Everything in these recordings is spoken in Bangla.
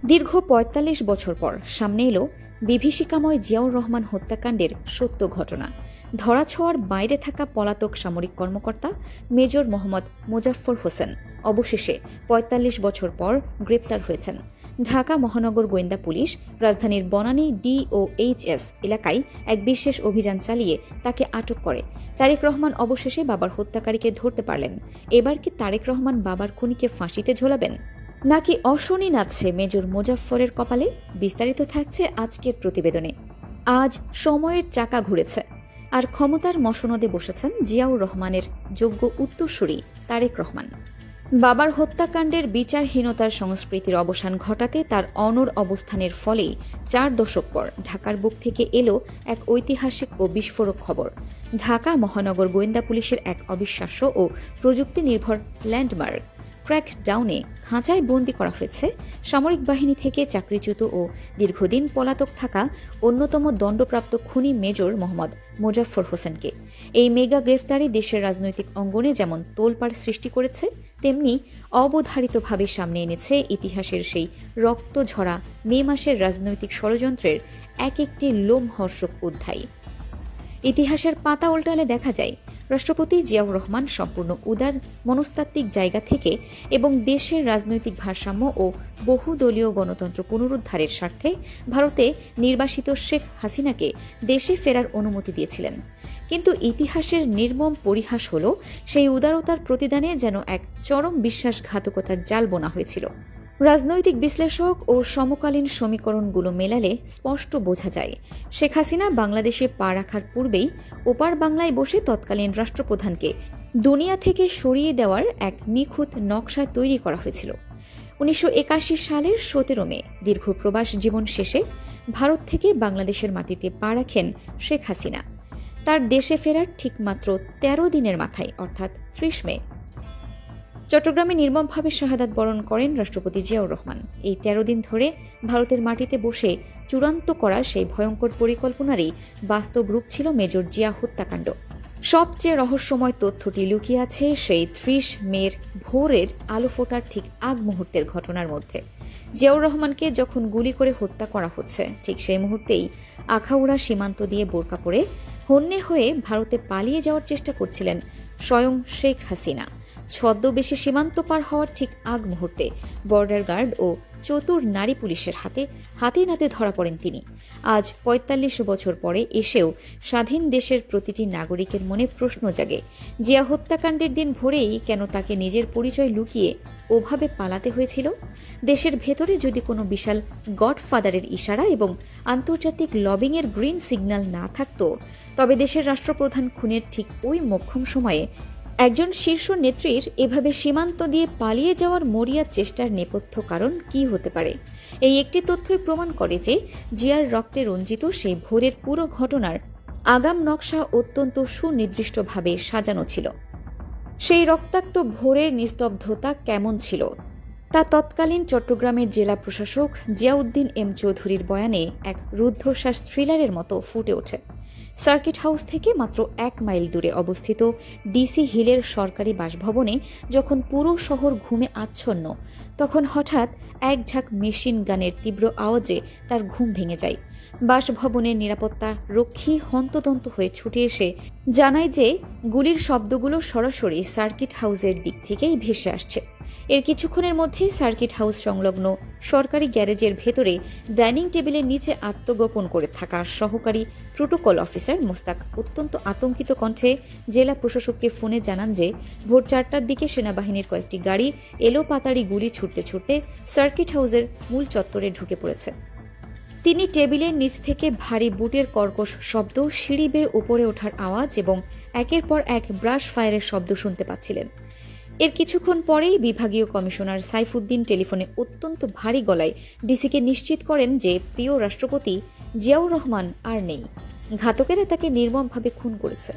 দীর্ঘ ৪৫ বছর পর সামনে এলো বিভীষিকাময় জিয়াউর রহমান হত্যাকাণ্ডের সত্য ঘটনা। ধরাছোঁয়ার বাইরে থাকা পলাতক সামরিক কর্মকর্তা মেজর মোহাম্মদ মোজাফফর হোসেন অবশেষে ৪৫ বছর পর গ্রেপ্তার হয়েছেন। ঢাকা মহানগর গোয়েন্দা পুলিশ রাজধানীর বনানী DOHS এলাকায় এক বিশেষ অভিযান চালিয়ে তাকে আটক করে। তারেক রহমান অবশেষে বাবার হত্যাকারীকে ধরতে পারলেন। এবার কি তারেক রহমান বাবার খুনিকে ফাঁসিতে ঝোলাবেন, নাকি অশনি নাচছে মেজর মোজাফফরের কপালে? বিস্তারিত থাকছে আজকের প্রতিবেদনে। আজ সময়ের চাকা ঘুরেছে, আর ক্ষমতার মসনদে বসেছেন জিয়াউর রহমানের যোগ্য উত্তরসূরি তারেক রহমান। বাবার হত্যাকাণ্ডের বিচারহীনতার সংস্কৃতির অবসান ঘটাতে তার অনড় অবস্থানের ফলেই ৪ দশক পর ঢাকার বুক থেকে এলো এক ঐতিহাসিক ও বিস্ফোরক খবর। ঢাকা মহানগর গোয়েন্দা পুলিশের এক অবিশ্বাস্য ও প্রযুক্তি নির্ভর ল্যান্ডমার্ক ক্র্যাকডাউনে খাঁচায় বন্দী করা হয়েছে সামরিক বাহিনী থেকে চাকরিচ্যুত ও দীর্ঘদিন পলাতক থাকা অন্যতম দণ্ডপ্রাপ্ত খুনি মেজর মোহাম্মদ মোজাফফর হোসেনকে। এই মেগা গ্রেফতারি দেশের রাজনৈতিক অঙ্গনে যেমন তোলপাড় সৃষ্টি করেছে, তেমনি অবধারিতভাবে সামনে এনেছে ইতিহাসের সেই রক্তঝরা মে মাসের রাজনৈতিক ষড়যন্ত্রের এক একটি লোমহর্ষক অধ্যায়। ইতিহাসের পাতা উল্টালে দেখা যায় রাষ্ট্রপতি জিয়াউর রহমান সম্পূর্ণ উদার মনস্তাত্ত্বিক জায়গা থেকে এবং দেশের রাজনৈতিক ভারসাম্য ও বহুদলীয় গণতন্ত্র পুনরুদ্ধারের স্বার্থে ভারতে নির্বাসিত শেখ হাসিনাকে দেশে ফেরার অনুমতি দিয়েছিলেন। কিন্তু ইতিহাসের নির্মম পরিহাস হল, সেই উদারতার প্রতিদানে যেন এক চরম বিশ্বাসঘাতকতার জাল বোনা হয়েছিল। রাজনৈতিক বিশ্লেষক ও সমকালীন সমীকরণগুলো মেলালে স্পষ্ট বোঝা যায়, শেখ হাসিনা বাংলাদেশে পা রাখার পূর্বেই ওপার বাংলায় বসে তৎকালীন রাষ্ট্রপ্রধানকে দুনিয়া থেকে সরিয়ে দেওয়ার এক নিখুঁত নকশা তৈরি করা হয়েছিল। ১৯৮১ সালের ১৭ মে দীর্ঘ প্রবাস জীবন শেষে ভারত থেকে বাংলাদেশের মাটিতে পা রাখেন শেখ হাসিনা। তার দেশে ফেরার ঠিক মাত্র ১৩ দিনের মাথায় অর্থাৎ ৩০ মে চট্টগ্রামে নির্মমভাবে শাহাদাত বরণ করেন রাষ্ট্রপতি জিয়াউর রহমান। এই ১৩ দিন ধরে ভারতের মাটিতে বসে চূড়ান্ত করা সেই ভয়ঙ্কর পরিকল্পনারই বাস্তব রূপ ছিল মেজর জিয়া হত্যাকাণ্ড। সবচেয়ে রহস্যময় তথ্যটি লুকিয়ে আছে সেই ৩০ মের ভোরের আলো ফোটার ঠিক আগ মুহূর্তের ঘটনার মধ্যে। জিয়াউর রহমানকে যখন গুলি করে হত্যা করা হচ্ছে, ঠিক সেই মুহূর্তেই আখাউড়া সীমান্ত দিয়ে বোরকা পরে হন্যে হয়ে ভারতে পালিয়ে যাওয়ার চেষ্টা করছিলেন স্বয়ং শেখ হাসিনা। ছদ্মবেশে সীমান্ত পার হওয়ার ঠিক আগ মুহূর্তে বর্ডার গার্ড ও চতুর নারী পুলিশের হাতে নাতে ধরা পড়েন তিনি। আজ ৪৫ বছর পরে এসেও স্বাধীন দেশের প্রতিটি নাগরিকের মনে প্রশ্ন জাগে, জিয়া হত্যাকাণ্ডের দিন ভোরেই কেন তাকে নিজের পরিচয় লুকিয়ে ওভাবে পালাতে হয়েছিল? দেশের ভেতরে যদি কোনো বিশাল গডফাদারের ইশারা এবং আন্তর্জাতিক লবিংয়ের গ্রিন সিগন্যাল না থাকত, তবে দেশের রাষ্ট্রপ্রধান খুনের ঠিক ওই মোক্ষম সময়ে একজন শীর্ষ নেত্রীর এভাবে সীমান্ত দিয়ে পালিয়ে যাওয়ার মরিয়া চেষ্টার নেপথ্য কারণ কি হতে পারে? এই একটি তথ্যই প্রমাণ করে যে জিয়ার রক্তে রঞ্জিত সেই ভোরের পুরো ঘটনার আগাম নকশা অত্যন্ত সুনির্দিষ্টভাবে সাজানো ছিল। সেই রক্তাক্ত ভোরের নিস্তব্ধতা কেমন ছিল তা তৎকালীন চট্টগ্রামের জেলা প্রশাসক জিয়াউদ্দিন এম চৌধুরীর বয়ানে এক রুদ্ধশ্বাস থ্রিলারের মতো ফুটে ওঠে। সার্কিট হাউস থেকে মাত্র ১ মাইল দূরে অবস্থিত ডিসি হিলের সরকারি বাসভবনে যখন পুরো শহর ঘুমে আচ্ছন্ন, তখন হঠাৎ এক ঝাঁক মেশিন গানের তীব্র আওয়াজে তার ঘুম ভেঙে যায়। বাসভবনের নিরাপত্তা রক্ষী হন্তদন্ত হয়ে ছুটে এসে জানায় যে গুলির শব্দগুলো সরাসরি সার্কিট হাউসের দিক থেকেই ভেসে আসছে। এর কিছুক্ষণের মধ্যেই সার্কিট হাউস সংলগ্ন সরকারি গ্যারেজের ভেতরে ডাইনিং টেবিলের নিচে আত্মগোপন করে থাকা সহকারী প্রোটোকল অফিসার মোস্তাক অত্যন্ত আতঙ্কিত কণ্ঠে জেলা প্রশাসককে ফোনে জানান যে ভোর ৪টার দিকে সেনাবাহিনীর কয়েকটি গাড়ি এলোপাতাড়ি গুলি ছুটতে ছুটতে সার্কিট হাউসের মূল চত্বরে ঢুকে পড়েছে। তিনি টেবিলের নিচ থেকে ভারী বুটের কর্কশ শব্দ, সিঁড়ি বেয়ে উপরে ওঠার আওয়াজ এবং একের পর এক ব্রাশ ফায়ারের শব্দ শুনতে পাচ্ছিলেন। এর কিছুক্ষণ পরেই বিভাগীয় কমিশনার সাইফুদ্দিন টেলিফোনে অত্যন্ত ভারী গলায় ডিসিকে নিশ্চিত করেন যে প্রিয় রাষ্ট্রপতি জিয়াউর রহমান আর নেই। ঘাতকেরা তাকে নির্মমভাবে খুন করেছে।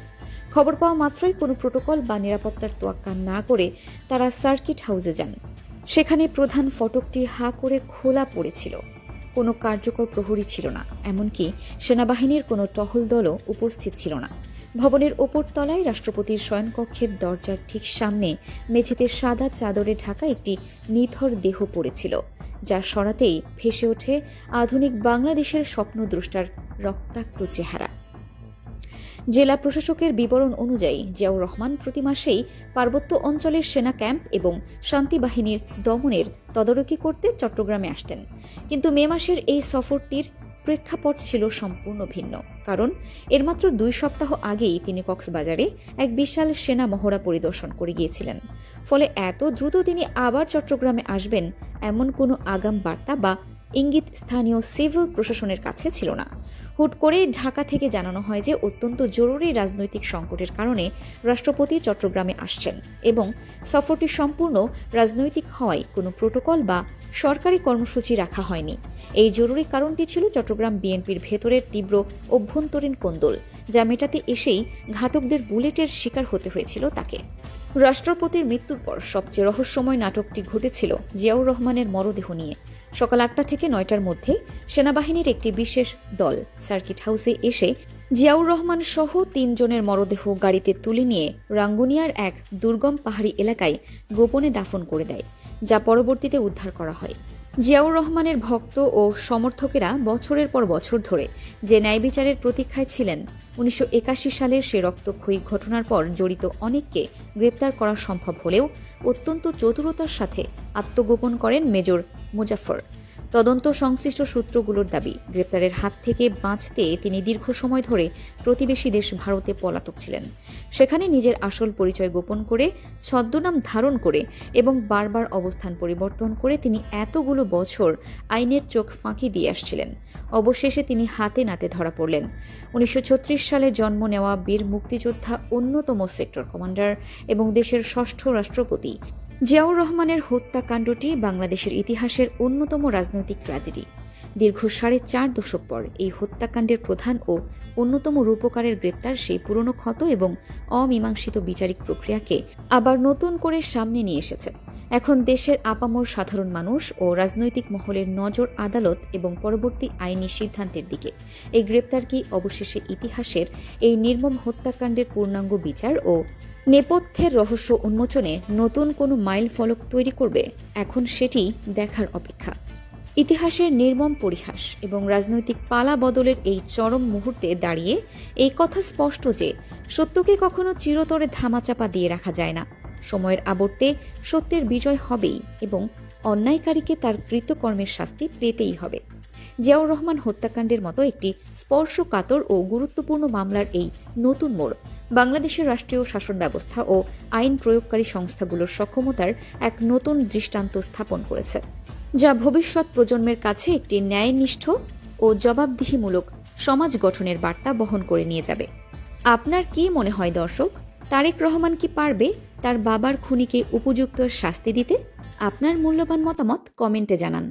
খবর পাওয়া মাত্রই কোনো প্রোটোকল বা নিরাপত্তার তোয়াক্কা না করে তারা সার্কিট হাউসে যান। সেখানে প্রধান ফটকটি হাঁ করে খোলা পড়েছিল। কোনো কার্যকর প্রহরী ছিল না, এমনকি সেনাবাহিনীর কোনো টহল দলও উপস্থিত ছিল না। ভবনের ওপর তলায় রাষ্ট্রপতির শয়নকক্ষের দরজার ঠিক সামনে মেঝেতে সাদা চাদরে ঢাকা একটি নিথর দেহ পড়েছিল, যা সরাতেই ভেসে ওঠে আধুনিক বাংলাদেশের স্বপ্নদ্রষ্টার রক্তাক্ত চেহারা। জেলা প্রশাসকের বিবরণ অনুযায়ী জিয়াউর রহমান প্রতি মাসেই পার্বত্য অঞ্চলের সেনা ক্যাম্প এবং শান্তি বাহিনীর দমনের তদারকি করতে চট্টগ্রামে আসতেন। কিন্তু মে মাসের এই সফরটির প্রেক্ষাপট ছিল সম্পূর্ণ ভিন্ন, কারণ এর মাত্র 2 সপ্তাহ আগেই তিনি কক্সবাজারে এক বিশাল সেনা মহড়া পরিদর্শন করে গিয়েছিলেন। ফলে এত দ্রুত তিনি আবার চট্টগ্রামে আসবেন এমন কোনো আগাম বার্তা বা ইঙ্গিত স্থানীয় সিভিল প্রশাসনের কাছে ছিল না। হুট করে ঢাকা থেকে জানানো হয় যে অত্যন্ত জরুরি রাজনৈতিক সংকটের কারণে রাষ্ট্রপতি চট্টগ্রামে আসছেন এবং সফরটি সম্পূর্ণ রাজনৈতিক হওয়ায় কোনো প্রোটোকল বা সরকারি কর্মসূচি রাখা হয়নি। এই জরুরি কারণটি ছিল চট্টগ্রাম বিএনপির ভেতরের তীব্র অভ্যন্তরীণ কোন্দল, যা মেটাতে এসেই ঘাতকদের বুলেটের শিকার হতে হয়েছিল তাকে। রাষ্ট্রপতির মৃত্যুর পর সবচেয়ে রহস্যময় নাটকটি ঘটেছিল জিয়াউর রহমানের মরদেহ নিয়ে। সকাল 8টা থেকে 9টার মধ্যে সেনাবাহিনীর একটি বিশেষ দল সার্কিট হাউসে এসে জিয়াউর রহমান সহ 3 জনের মরদেহ গাড়িতে তুলে নিয়ে রাঙ্গুনিয়ার এক দুর্গম পাহাড়ি এলাকায় গোপনে দাফন করে দেয়, যা পরবর্তীতে উদ্ধার করা হয়। জিয়াউর রহমানের ভক্ত ও সমর্থকেরা বছরের পর বছর ধরে যে ন্যায় বিচারের প্রতীক্ষায় ছিলেন, 1981 সালের সে রক্তক্ষয়ী ঘটনার পর জড়িত অনেককে গ্রেপ্তার করা সম্ভব হলেও অত্যন্ত চতুরতার সাথে আত্মগোপন করেন মেজর মুজাফফর। তদন্ত সংশ্লিষ্ট সূত্রগুলোর দাবি, গ্রেপ্তারের হাত থেকে বাঁচতে তিনি দীর্ঘ সময় ধরে প্রতিবেশী দেশ ভারতে পলাতক ছিলেন। সেখানে নিজের আসল পরিচয় গোপন করে, ছদ্মনাম ধারণ করে এবং বারবার অবস্থান পরিবর্তন করে তিনি এতগুলো বছর আইনের চোখ ফাঁকি দিয়ে আসছিলেন। অবশেষে তিনি হাতে নাতে ধরা পড়লেন। 1936 সালে জন্ম নেওয়া বীর মুক্তিযোদ্ধা, অন্যতম সেক্টর কমান্ডার এবং দেশের 6ষ্ঠ রাষ্ট্রপতি জিয়াউর রহমানের হত্যাকাণ্ডটি বাংলাদেশের ইতিহাসের অন্যতম রাজনৈতিক ট্র্যাজেডি। দীর্ঘ 4.5 দশক পর এই হত্যাকাণ্ডের প্রধান ও অন্যতম রূপকারের গ্রেপ্তার সেই পুরনো ক্ষত এবং অমীমাংসিত বিচারিক প্রক্রিয়াকে আবার নতুন করে সামনে নিয়ে এসেছে। এখন দেশের আপামর সাধারণ মানুষ ও রাজনৈতিক মহলের নজর আদালত এবং পরবর্তী আইনি সিদ্ধান্তের দিকে। এই গ্রেপ্তার কি অবশেষে ইতিহাসের এই নির্মম হত্যাকাণ্ডের পূর্ণাঙ্গ বিচার ও নেপথ্যের রহস্য উন্মোচনে নতুন কোনো মাইল ফলক তৈরি করবে? এখন সেটি দেখার অপেক্ষা। ইতিহাসের নির্মম পরিহাস এবং রাজনৈতিক পালা বদলের এই চরম মুহূর্তে দাঁড়িয়ে এই কথা স্পষ্ট যে সত্যকে কখনো চিরতরে ধামাচাপা দিয়ে রাখা যায় না। সময়ের আবর্তে সত্যের বিজয় হবেই এবং অন্যায়কারীকে তার কৃতকর্মের শাস্তি পেতেই হবে। জিয়াউর রহমান হত্যাকাণ্ডের মতো একটি স্পর্শকাতর ও গুরুত্বপূর্ণ মামলার এই নতুন মোড় বাংলাদেশের রাষ্ট্রীয় শাসন ব্যবস্থা ও আইন প্রয়োগকারী সংস্থাগুলোর সক্ষমতার এক নতুন দৃষ্টান্ত স্থাপন করেছে, যা ভবিষ্যৎ প্রজন্মের কাছে একটি ন্যায়নিষ্ঠ ও জবাবদিহিমূলক সমাজ গঠনের বার্তা বহন করে নিয়ে যাবে। আপনার কি মনে হয় দর্শক, তারেক রহমান কি পারবে তার বাবার খুনিকে উপযুক্ত শাস্তি দিতে? আপনার মূল্যবান মতামত কমেন্টে জানান।